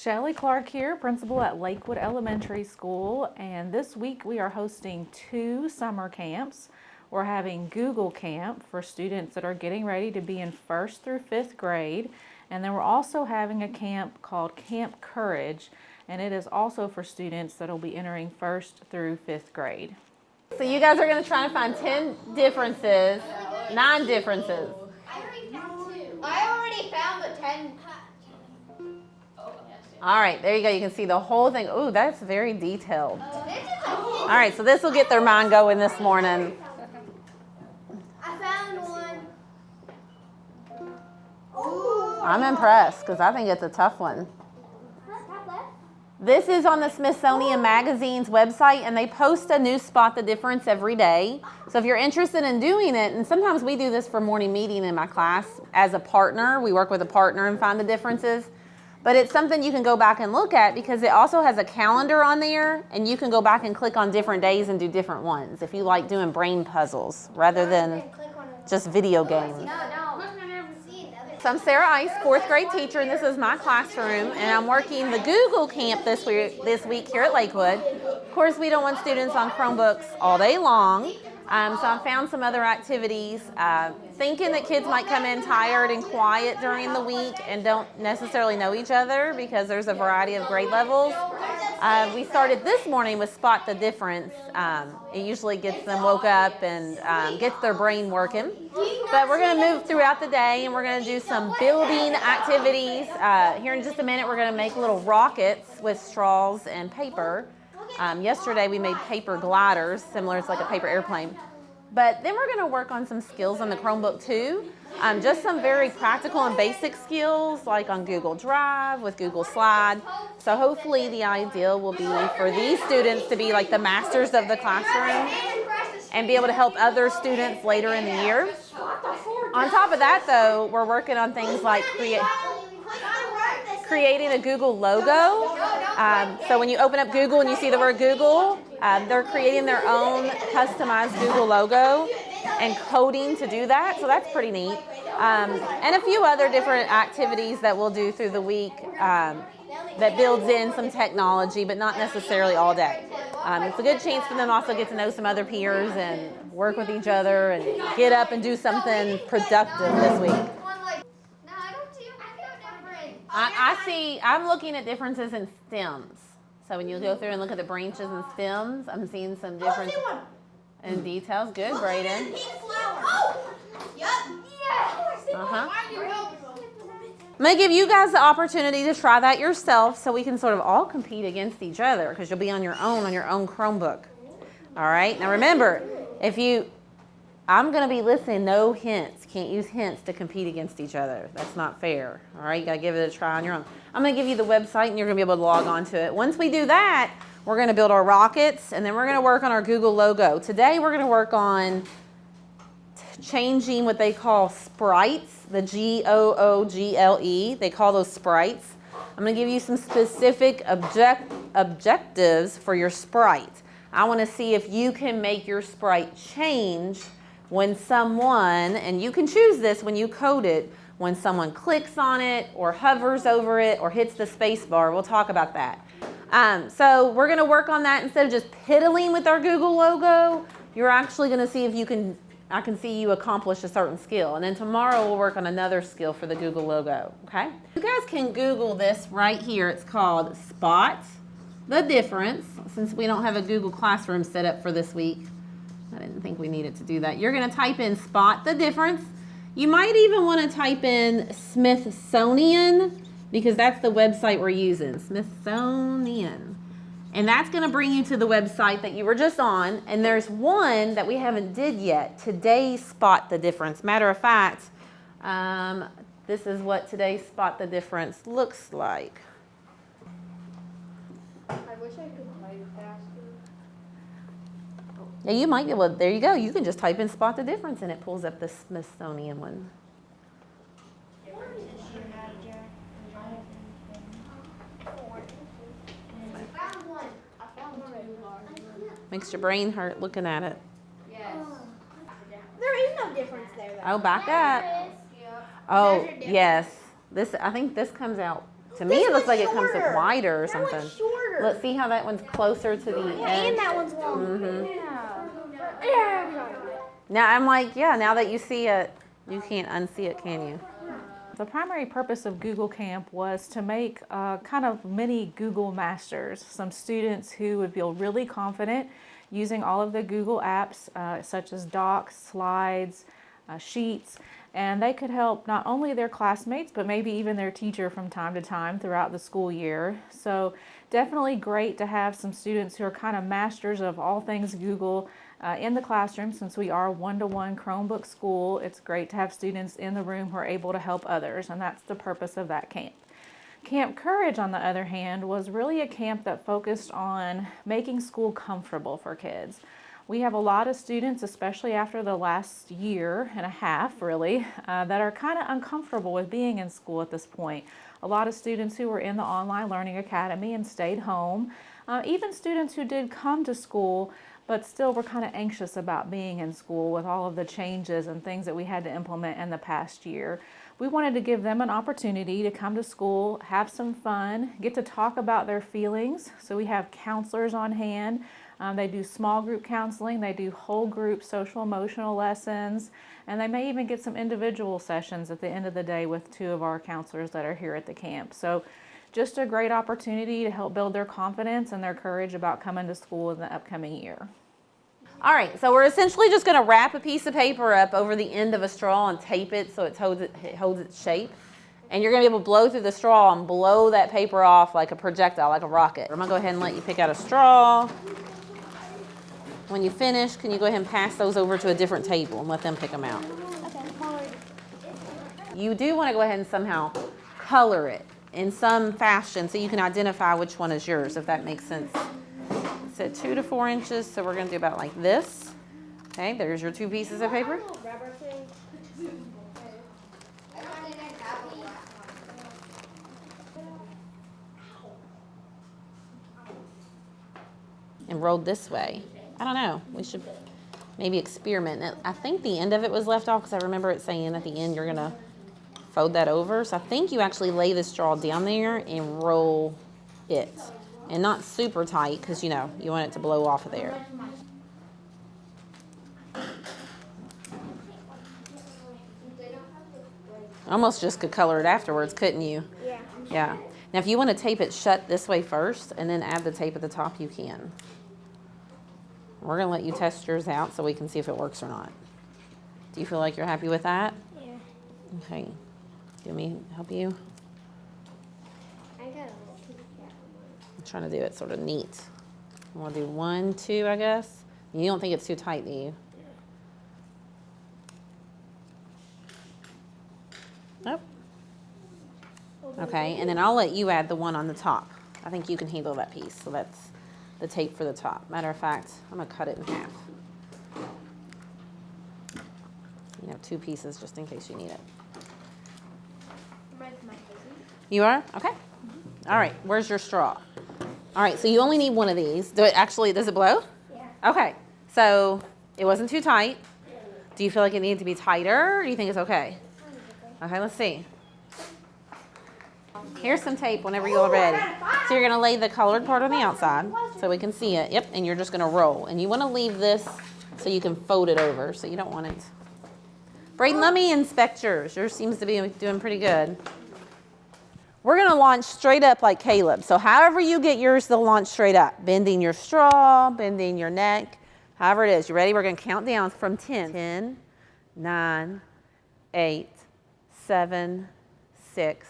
Shelley Clark here, principal at Lakewood Elementary School, and this week we are hosting 2 summer camps. We're having Google Camp for students that are getting ready to be in 1st through 5th grade, and then we're also having a camp called Camp Courage, and it is also for students that will be entering 1st through 5th grade. So you guys are going to try to find 10 differences, 9 differences. I already found the 10. All right, there you go. You can see the whole thing. Ooh, that's very detailed. All right, so this will get their mind going this morning. I found one. I'm impressed because I think it's a tough one. This is on the Smithsonian Magazine's website, and they post a new Spot the Difference every day. So if you're interested in doing it, and sometimes we do this for morning meeting in my class as a partner. We work with a partner and find the differences. But it's something you can go back and look at because it also has a calendar on there, and you can go back and click on different days and do different ones if you like doing brain puzzles rather than just video games. So I'm Sarah Ice, 4th grade teacher, and this is my classroom, and I'm working the Google Camp this week here at Lakewood. Of course, we don't want students on Chromebooks all day long, so I found some other activities, thinking that kids might come in tired and quiet during the week and don't necessarily know each other because there's a variety of grade levels. We started this morning with Spot the Difference. It usually gets them woke up and gets their brain working. But we're going to move throughout the day, and we're going to do some building activities. Here in just a minute, we're going to make little rockets with straws and paper. Yesterday, we made paper gliders, similar to like a paper airplane. But then we're going to work on some skills on the Chromebook too. Just some very practical and basic skills like on Google Drive with Google Slide. So hopefully the ideal will be for these students to be like the masters of the classroom and be able to help other students later in the year. On top of that though, we're working on things like creating a Google logo. So when you open up Google and you see the word Google, they're creating their own customized Google logo and coding to do that. So that's pretty neat. And a few other different activities that we'll do through the week that builds in some technology, but not necessarily all day. It's a good chance for them to also get to know some other peers and work with each other and get up and do something productive this week. I'm looking at differences in stems. So when you go through and look at the branches and stems, I'm seeing some difference in details. Good, Brayden. I'm going to give you guys the opportunity to try that yourself so we can sort of all compete against each other because you'll be on your own Chromebook. All right? Now remember, I'm going to be listening, no hints. Can't use hints to compete against each other. That's not fair. All right? You got to give it a try on your own. I'm going to give you the website, and you're going to be able to log on to it. Once we do that, we're going to build our rockets, and then we're going to work on our Google logo. Today, we're going to work on changing what they call sprites, the Google. They call those sprites. I'm going to give you some specific objectives for your sprite. I want to see if you can make your sprite change when someone, and you can choose this when you code it, when someone clicks on it or hovers over it or hits the space bar. We'll talk about that. So we're going to work on that instead of just piddling with our Google logo. You're actually going to see if I can see you accomplish a certain skill. And then tomorrow we'll work on another skill for the Google logo, okay? You guys can Google this right here. It's called Spot the Difference. Since we don't have a Google Classroom set up for this week, I didn't think we needed to do that. You're going to type in Spot the Difference. You might even want to type in Smithsonian because that's the website we're using, Smithsonian. And that's going to bring you to the website that you were just on. And there's one that we haven't did yet. Today's Spot the Difference. Matter of fact, this is what today's Spot the Difference looks like. I wish I could type faster. Yeah, you might be able to, there you go. You can just type in Spot the Difference and it pulls up the Smithsonian one. Makes your brain hurt looking at it. Yes. There is no difference there, though. Oh, back up. Oh, yes. I think this comes out To me, This it looks like one's it comes shorter. wider or That something. one's shorter. Let's see how that one's closer to the edge. And that one's longer. Yeah. Now I'm like, yeah, now that you see it, you can't unsee it, can you? The primary purpose of Google Camp was to make kind of mini Google Masters, some students who would feel really confident using all of the Google apps such as Docs, Slides, Sheets, and they could help not only their classmates but maybe even their teacher from time to time throughout the school year. So definitely great to have some students who are kind of masters of all things Google in the classroom. Since we are a one-to-one Chromebook school, it's great to have students in the room who are able to help others, and that's the purpose of that camp. Camp Courage, on the other hand, was really a camp that focused on making school comfortable for kids. We have a lot of students, especially after the last year and a half, really, that are kind of uncomfortable with being in school at this point. A lot of students who were in the Online Learning Academy and stayed home, even students who did come to school, but still were kind of anxious about being in school with all of the changes and things that we had to implement in the past year. We wanted to give them an opportunity to come to school, have some fun, get to talk about their feelings. So we have counselors on hand. They do small group counseling, they do whole group social emotional lessons, and they may even get some individual sessions at the end of the day with two of our counselors that are here at the camp. So just a great opportunity to help build their confidence and their courage about coming to school in the upcoming year. All right, so we're essentially just going to wrap a piece of paper up over the end of a straw and tape it so it holds its shape. And you're going to be able to blow through the straw and blow that paper off like a projectile, like a rocket. I'm going to go ahead and let you pick out a straw. When you finish, can you go ahead and pass those over to a different table and let them pick them out? Okay. You do want to go ahead and somehow color it in some fashion so you can identify which one is yours, if that makes sense. It's at 2 to 4 inches, so we're going to do about like this. Okay, there's your 2 pieces of paper. And rolled this way. I don't know, we should maybe experiment. I think the end of it was left off because I remember it saying at the end you're going to fold that over. So I think you actually lay the straw down there and roll it. And not super tight because, you know, you want it to blow off of there. Almost just could color it afterwards, couldn't you? Yeah. Yeah. Now, if you want to tape it shut this way first and then add the tape at the top, you can. We're going to let you test yours out so we can see if it works or not. Do you feel like you're happy with that? Yeah. Okay. Do you want me to help you? I got a little I'm trying to do it sort of neat. I want to do 1, 2, I guess. You don't think it's too tight, do you? Nope. Okay, and then I'll let you add the one on the top. I think you can handle that piece. So that's the tape for the top. Matter of fact, I'm going to cut it in half. You have 2 pieces just in case you need it. You are? Okay. All right, where's your straw? All right, so you only need one of these. Does it blow? Yeah. Okay, so it wasn't too tight. Do you feel like it needed to be tighter, or do you think it's okay? Okay, let's see. Here's some tape whenever you're ready. So you're gonna lay the colored part on the outside so we can see it. Yep, and you're just gonna roll. And you wanna leave this so you can fold it over, so you don't want it. Braden, let me inspect yours. Yours seems to be doing pretty good. We're gonna launch straight up like Caleb. So however you get yours to launch straight up, bending your straw, bending your neck, however it is. You ready? We're gonna count down from 10. 10, 9, 8, 7, 6,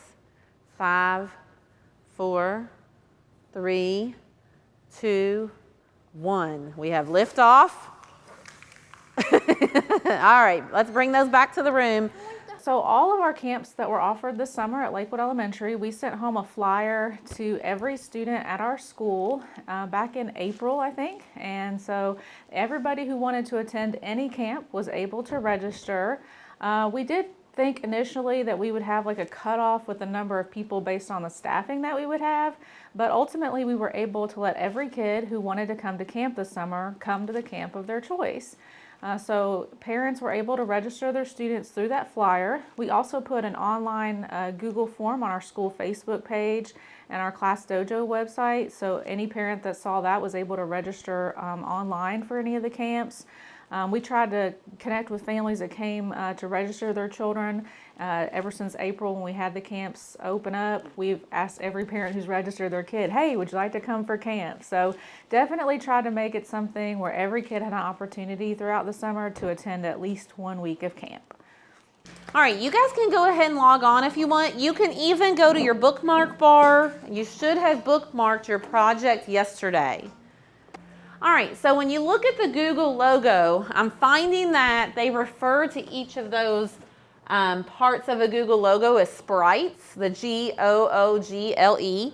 5, 4, 3, 2, 1. We have liftoff. All right, let's bring those back to the room. So all of our camps that were offered this summer at Lakewood Elementary, we sent home a flyer to every student at our school back in April, I think. And so everybody who wanted to attend any camp was able to register. We did think initially that we would have like a cutoff with the number of people based on the staffing that we would have, but ultimately we were able to let every kid who wanted to come to camp this summer come to the camp of their choice. So parents were able to register their students through that flyer. We also put an online Google form on our school Facebook page and our Class Dojo website. So any parent that saw that was able to register online for any of the camps. We tried to connect with families that came to register their children. Ever since April when we had the camps open up, we've asked every parent who's registered their kid, hey, would you like to come for camp? So definitely tried to make it something where every kid had an opportunity throughout the summer to attend at least 1 week of camp. All right, you guys can go ahead and log on if you want. You can even go to your bookmark bar. You should have bookmarked your project yesterday. All right, so when you look at the Google logo, I'm finding that they refer to each of those parts of a Google logo as sprites, the Google.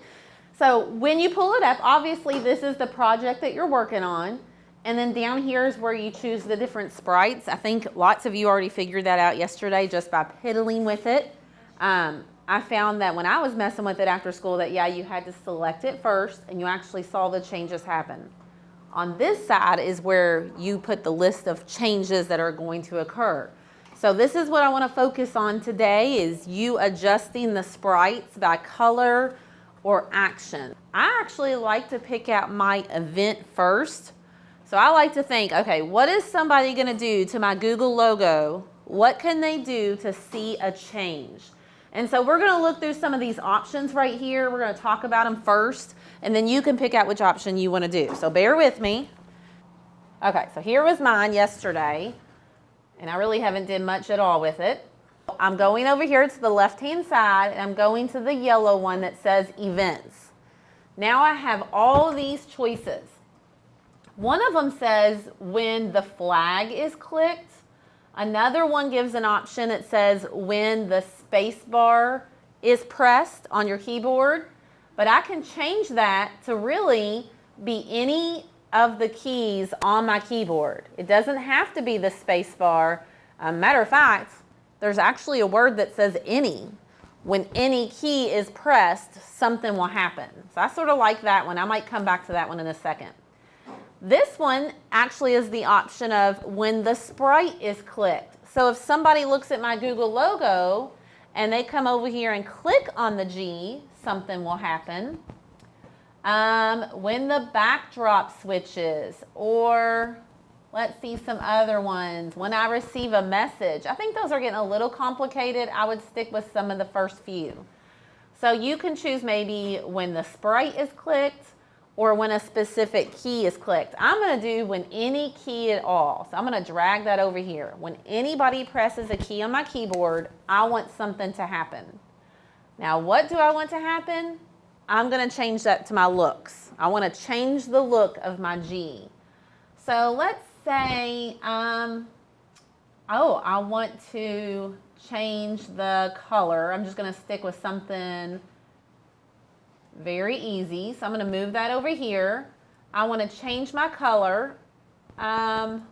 So when you pull it up, obviously this is the project that you're working on. And then down here is where you choose the different sprites. I think lots of you already figured that out yesterday just by piddling with it. I found that when I was messing with it after school that, yeah, you had to select it first and you actually saw the changes happen. On this side is where you put the list of changes that are going to occur. So this is what I want to focus on today is you adjusting the sprites by color or action. I actually like to pick out my event first. So I like to think, okay, what is somebody going to do to my Google logo? What can they do to see a change? And so we're going to look through some of these options right here. We're going to talk about them first, and then you can pick out which option you want to do. So bear with me. Okay, so here was mine yesterday, and I really haven't did much at all with it. I'm going over here to the left-hand side, and I'm going to the yellow one that says events. Now I have all these choices. One of them says when the flag is clicked. Another one gives an option that says when the space bar is pressed on your keyboard. But I can change that to really be any of the keys on my keyboard. It doesn't have to be the space bar. Matter of fact, there's actually a word that says any. When any key is pressed, something will happen. So I sort of like that one. I might come back to that one in a second. This one actually is the option of when the sprite is clicked. So if somebody looks at my Google logo and they come over here and click on the G, something will happen. When the backdrop switches, or let's see some other ones. When I receive a message, I think those are getting a little complicated. I would stick with some of the first few. So you can choose maybe when the sprite is clicked or when a specific key is clicked. I'm going to do when any key at all. So I'm going to drag that over here. When anybody presses a key on my keyboard, I want something to happen. Now, what do I want to happen? I'm going to change that to my looks. I want to change the look of my G. So let's say, I want to change the color. I'm just going to stick with something very easy. So I'm going to move that over here. I want to change my color. And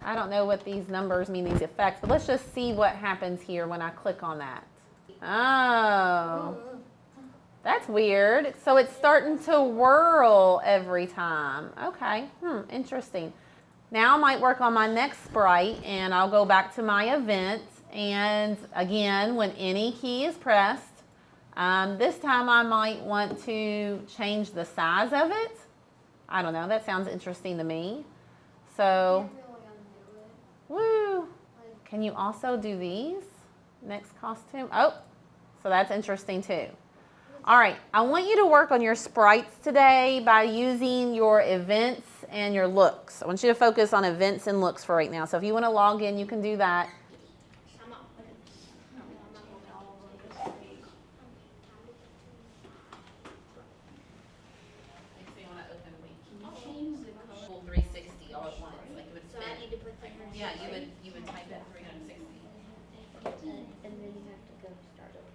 I don't know what these numbers mean, these effects, but let's just see what happens here when I click on that. Oh, that's weird. So it's starting to whirl every time. Okay, interesting. Now I might work on my next sprite and I'll go back to my event. And again, when any key is pressed, this time I might want to change the size of it. I don't know, that sounds interesting to me. So, woo. Can you also do these? Next costume. Oh, so that's interesting too. All right, I want you to work on your sprites today by using your events and your looks. I want you to focus on events and looks for right now. So if you want to log in, you can do that. Yeah, you would type in 360. And then you have to go start over.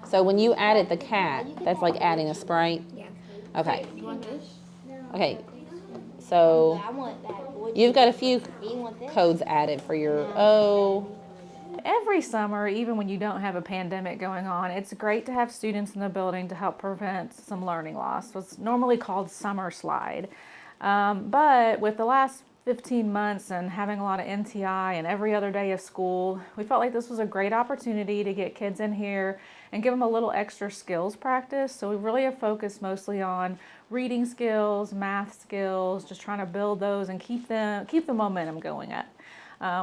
So when you added the cat, that's like adding a sprite? Yeah. Okay. You want this? Okay. So I want that. you've got a few You want this? codes added for your O, Every summer, even when you don't have a pandemic going on, it's great to have students in the building to help prevent some learning loss. What's normally called summer slide. But with the last 15 months and having a lot of NTI and every other day of school, we felt like this was a great opportunity to get kids in here and give them a little extra skills practice. So we really have focused mostly on reading skills, math skills, just trying to build those and keep the momentum going up.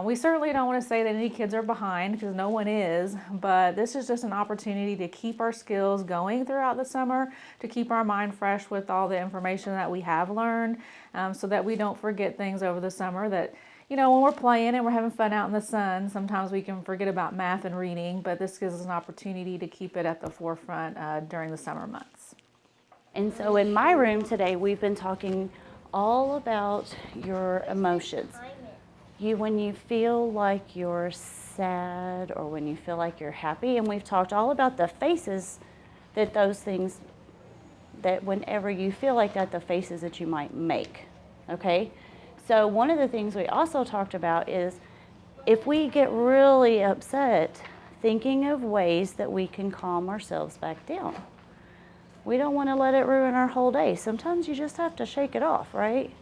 We certainly don't want to say that any kids are behind, because no one is, but this is just an opportunity to keep our skills going throughout the summer, to keep our mind fresh with all the information that we have learned, so that we don't forget things over the summer that, when we're playing and we're having fun out in the sun, sometimes we can forget about math and reading, but this gives us an opportunity to keep it at the forefront during the summer months. And so in my room today, we've been talking all about your emotions. When you feel like you're sad or when you feel like you're happy, and we've talked all about the faces that those things, that whenever you feel like that, the faces that you might make, okay? So one of the things we also talked about is if we get really upset, thinking of ways that we can calm ourselves back down. We don't want to let it ruin our whole day. Sometimes you just have to shake it off, right?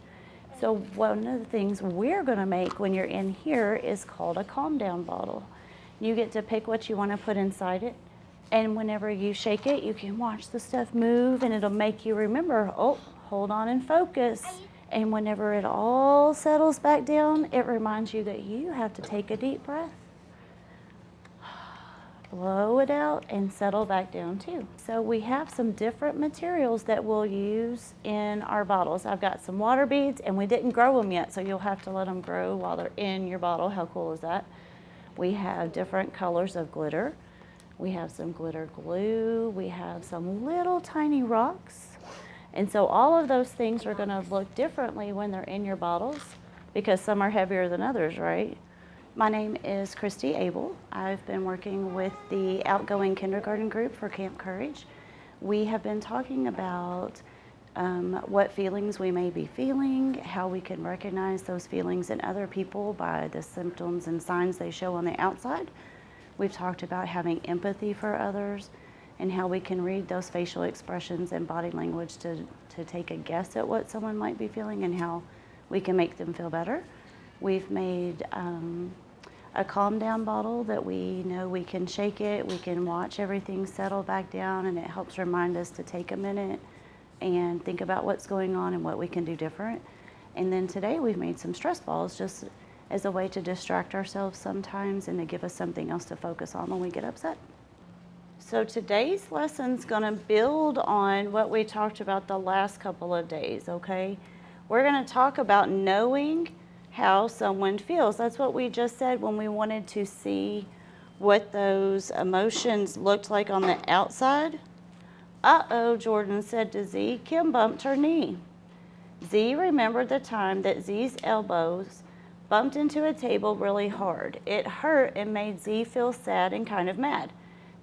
So one of the things we're going to make when you're in here is called a calm down bottle. You get to pick what you want to put inside it. And whenever you shake it, you can watch the stuff move, and it'll make you remember, oh, hold on and focus. And whenever it all settles back down, it reminds you that you have to take a deep breath, blow it out, and settle back down too. So we have some different materials that we'll use in our bottles. I've got some water beads, and we didn't grow them yet, so you'll have to let them grow while they're in your bottle. How cool is that? We have different colors of glitter. We have some glitter glue. We have some little tiny rocks. And so all of those things are going to look differently when they're in your bottles, because some are heavier than others, right? My name is Christy Abel. I've been working with the outgoing kindergarten group for Camp Courage. We have been talking about what feelings we may be feeling, how we can recognize those feelings in other people by the symptoms and signs they show on the outside. We've talked about having empathy for others and how we can read those facial expressions and body language to take a guess at what someone might be feeling and how we can make them feel better. We've made a calm down bottle that we know we can shake it, we can watch everything settle back down, and it helps remind us to take a minute and think about what's going on and what we can do different. And then today we've made some stress balls just as a way to distract ourselves sometimes and to give us something else to focus on when we get upset. So today's lesson's gonna build on what we talked about the last couple of days, okay? We're gonna talk about knowing how someone feels. That's what we just said when we wanted to see what those emotions looked like on the outside. Uh-oh, Jordan said to Z. Kim bumped her knee. Z remembered the time that Z's elbows bumped into a table really hard. It hurt and made Z feel sad and kind of mad.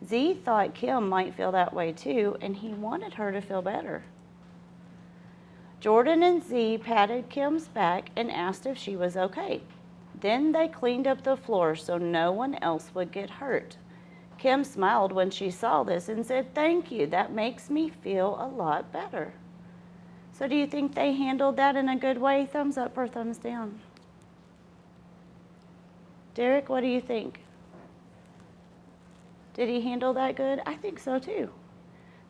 Z thought Kim might feel that way too, and he wanted her to feel better. Jordan and Z patted Kim's back and asked if she was okay. Then they cleaned up the floor so no one else would get hurt. Kim smiled when she saw this and said, "Thank you, that makes me feel a lot better." So do you think they handled that in a good way? Thumbs up or thumbs down? Derek, what do you think? Did he handle that good? I think so too.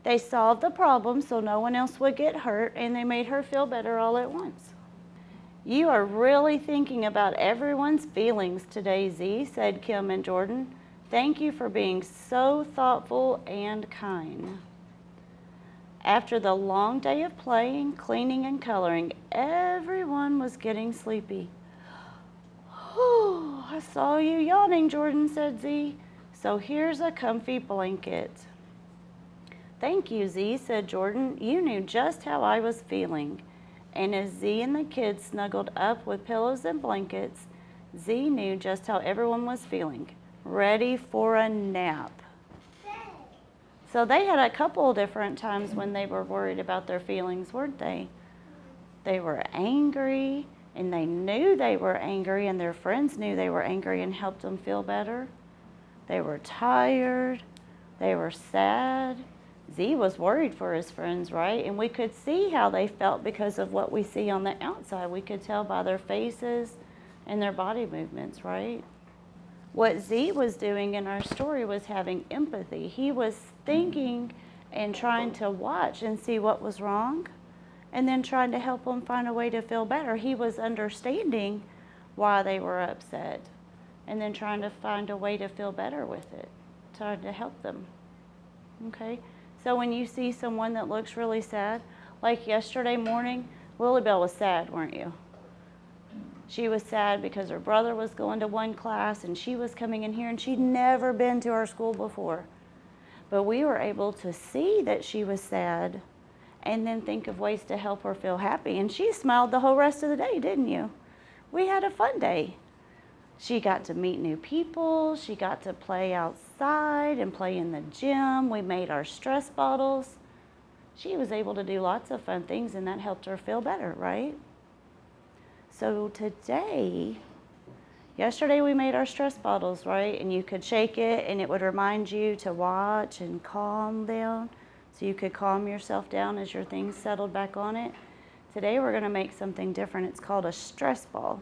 They solved the problem so no one else would get hurt, and they made her feel better all at once. You are really thinking about everyone's feelings today, Z, said Kim and Jordan. Thank you for being so thoughtful and kind. After the long day of playing, cleaning, and coloring, everyone was getting sleepy. "Oh, I saw you yawning," Jordan said, Z. "So here's a comfy blanket." "Thank you, Z," said Jordan. "You knew just how I was feeling." And as Z and the kids snuggled up with pillows and blankets, Z knew just how everyone was feeling, ready for a nap. So they had a couple different times when they were worried about their feelings, weren't they? They were angry, and they knew they were angry, and their friends knew they were angry and helped them feel better. They were tired. They were sad. Z was worried for his friends, right? And we could see how they felt because of what we see on the outside. We could tell by their faces and their body movements, right? What Z was doing in our story was having empathy. He was thinking and trying to watch and see what was wrong, and then trying to help them find a way to feel better. He was understanding why they were upset, and then trying to find a way to feel better with it, trying to help them. Okay? So when you see someone that looks really sad, like yesterday morning, Lilybell was sad, weren't you? She was sad because her brother was going to one class and she was coming in here and she'd never been to our school before. But we were able to see that she was sad and then think of ways to help her feel happy. And she smiled the whole rest of the day, didn't you? We had a fun day. She got to meet new people. She got to play outside and play in the gym. We made our stress bottles. She was able to do lots of fun things, and that helped her feel better, right? So today, yesterday we made our stress bottles, right? And you could shake it and it would remind you to watch and calm down. So you could calm yourself down as your things settled back on it. Today we're gonna make something different. It's called a stress ball.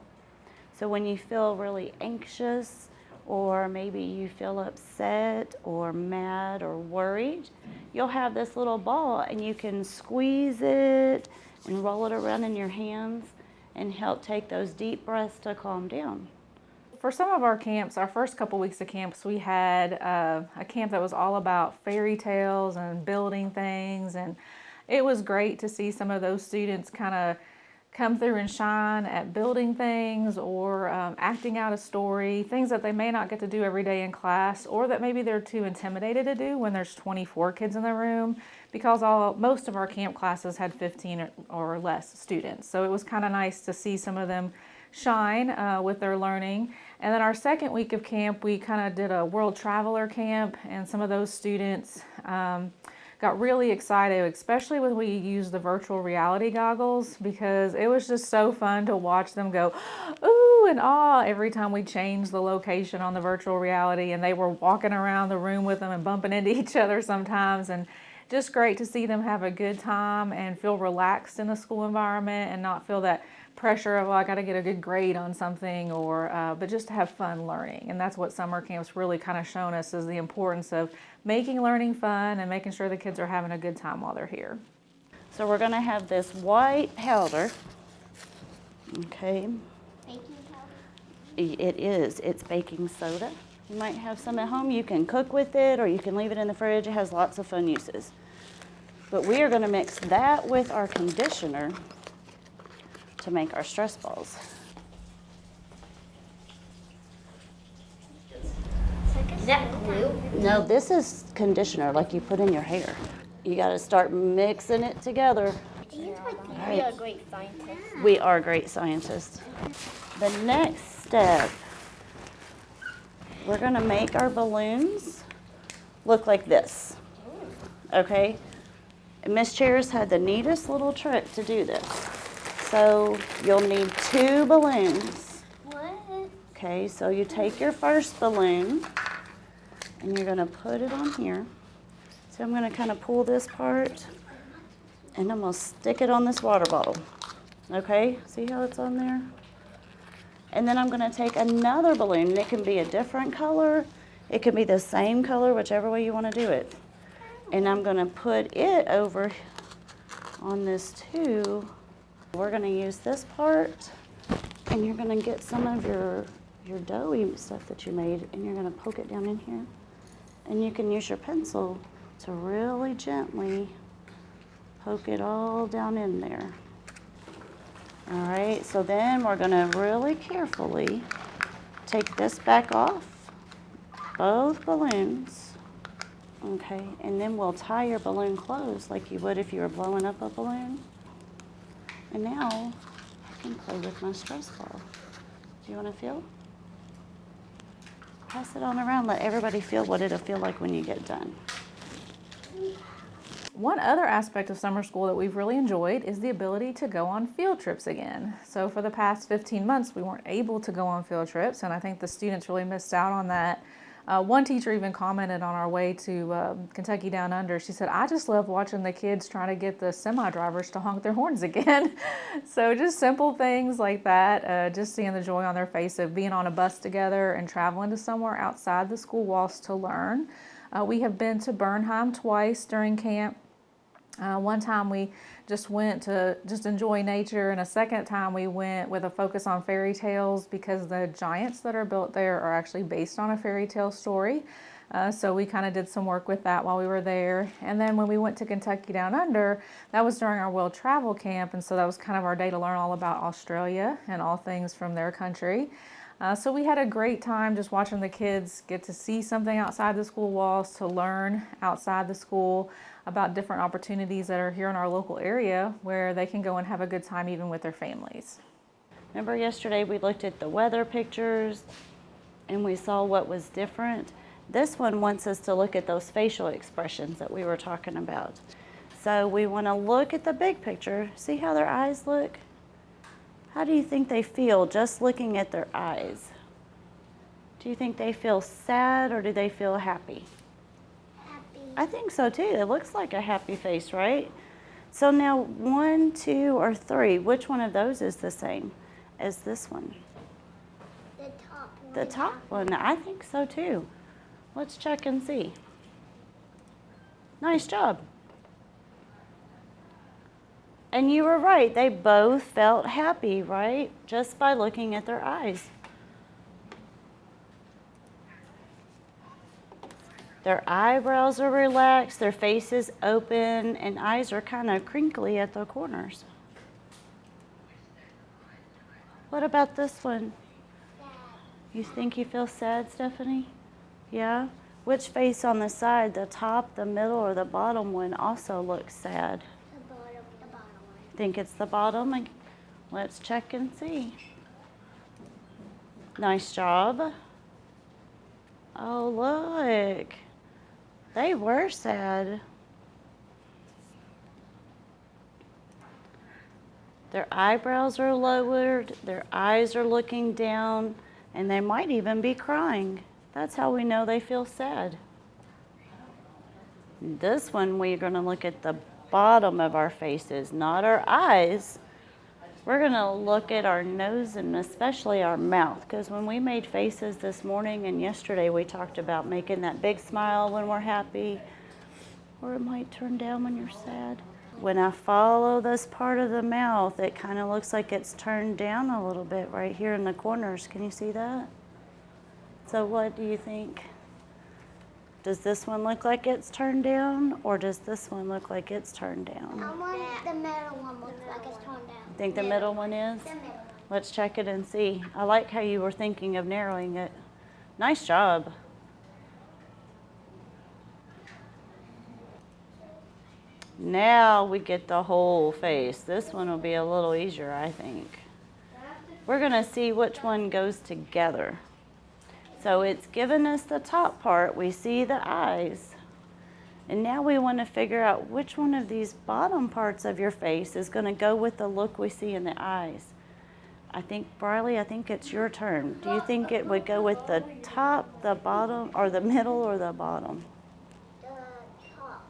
So when you feel really anxious, or maybe you feel upset or mad or worried, you'll have this little ball and you can squeeze it and roll it around in your hands and help take those deep breaths to calm down. For some of our camps, our first couple weeks of camps, we had a camp that was all about fairy tales and building things, and it was great to see some of those students kind of come through and shine at building things or acting out a story, things that they may not get to do every day in class, or that maybe they're too intimidated to do when there's 24 kids in the room, because most of our camp classes had 15 or less students. So it was kind of nice to see some of them shine with their learning. And then our second week of camp, we kind of did a world traveler camp, and some of those students got really excited, especially when we used the virtual reality goggles, because it was just so fun to watch them go ooh and ah every time we changed the location on the virtual reality, and they were walking around the room with them and bumping into each other sometimes, and just great to see them have a good time and feel relaxed in the school environment and not feel that pressure of, oh, I got to get a good grade on something, or but just to have fun learning. And that's what summer camp's really kind of shown us, is the importance of making learning fun and making sure the kids are having a good time while they're here. So we're gonna have this white powder, okay? Baking powder? It is, it's baking soda. You might have some at home. You can cook with it or you can leave it in the fridge. It has lots of fun uses. But we are gonna mix that with our conditioner to make our stress balls. Is that glue? No, this is conditioner like you put in your hair. You gotta start mixing it together. We right. are great scientists. We are great scientists. The next step, we're gonna make our balloons look like this, okay? And Miss Chairs had the neatest little trick to do this. So you'll need 2 balloons. What? Okay, so you take your first balloon and you're gonna put it on here. So I'm gonna kind of pull this part and I'm gonna stick it on this water bottle. Okay, see how it's on there? And then I'm gonna take another balloon, and it can be a different color, it can be the same color, whichever way you wanna do it. And I'm gonna put it over on this too. We're gonna use this part, and you're gonna get some of your doughy stuff that you made, and you're gonna poke it down in here. And you can use your pencil to really gently poke it all down in there. All right, so then we're gonna really carefully take this back off, both balloons, okay? And then we'll tie your balloon closed like you would if you were blowing up a balloon. And now I can play with my stress ball. Do you want to feel? Pass it on around. Let everybody feel what it'll feel like when you get done. One other aspect of summer school that we've really enjoyed is the ability to go on field trips again. So for the past 15 months, we weren't able to go on field trips, and I think the students really missed out on that One teacher even commented on our way to Kentucky Down Under. She said, I just love watching the kids trying to get the semi-drivers to honk their horns again. So just simple things like that, just seeing the joy on their face of being on a bus together and traveling to somewhere outside the school walls to learn. We have been to Bernheim twice during camp. One time we just went to just enjoy nature, and a second time we went with a focus on fairy tales because the giants that are built there are actually based on a fairy tale story. So we kind of did some work with that while we were there. And then when we went to Kentucky Down Under, that was during our World Travel Camp, and so that was kind of our day to learn all about Australia and all things from their country. So we had a great time just watching the kids get to see something outside the school walls, to learn outside the school about different opportunities that are here in our local area where they can go and have a good time even with their families. Remember yesterday we looked at the weather pictures and we saw what was different? This one wants us to look at those facial expressions that we were talking about. So we want to look at the big picture, see how their eyes look? How do you think they feel just looking at their eyes? Do you think they feel sad or do they feel happy? Happy. I think so too. It looks like a happy face, right? So now 1, 2, or 3, which one of those is the same as this one? The top one. The top one, I think so too. Let's check and see. Nice job. And you were right, they both felt happy, right? Just by looking at their eyes. Their eyebrows are relaxed, their faces open, and eyes are kind of crinkly at the corners. What about this one? Sad. You think you feel sad, Stephanie? Yeah? Which face on the side, the top, the middle, or the bottom one also looks sad? The bottom one. Think it's the bottom? Let's check and see. Nice job. Oh, look. They were sad. Their eyebrows are lowered, their eyes are looking down, and they might even be crying. That's how we know they feel sad. This one, we're going to look at the bottom of our faces, not our eyes. We're going to look at our nose and especially our mouth, because when we made faces this morning and yesterday, we talked about making that big smile when we're happy, or it might turn down when you're sad. When I follow this part of the mouth, it kind of looks like it's turned down a little bit right here in the corners. Can you see that? So what do you think? Does this one look like it's turned down, or does this one look like it's turned down? I want the middle one looks like it's turned down. Think the middle one is? The middle. Let's check it and see. I like how you were thinking of narrowing it. Nice job. Now we get the whole face. This one will be a little easier, I think. We're going to see which one goes together. So it's given us the top part. We see the eyes. And now we want to figure out which one of these bottom parts of your face is going to go with the look we see in the eyes. I think, Briley, I think it's your turn. Do you think it would go with the top, the bottom, or the middle, or the bottom? The top.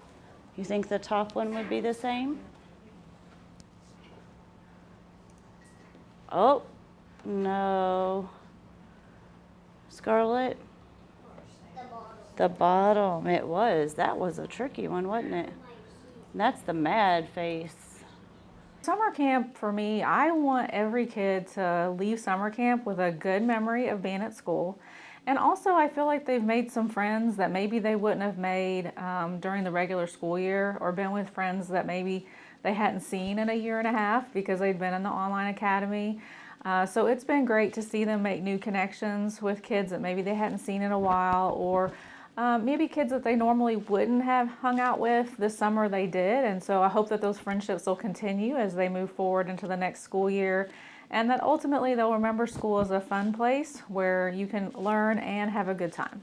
You think the top one would be the same? Oh, no. Scarlett? The bottom, it was. That was a tricky one, wasn't it? That's the mad face. Summer camp for me, I want every kid to leave summer camp with a good memory of being at school. And also I feel like they've made some friends that maybe they wouldn't have made during the regular school year, or been with friends that maybe they hadn't seen in a year and a half because they'd been in the online academy. So it's been great to see them make new connections with kids that maybe they hadn't seen in a while, or maybe kids that they normally wouldn't have hung out with this summer they did. And so I hope that those friendships will continue as they move forward into the next school year, and that ultimately they'll remember school as a fun place where you can learn and have a good time.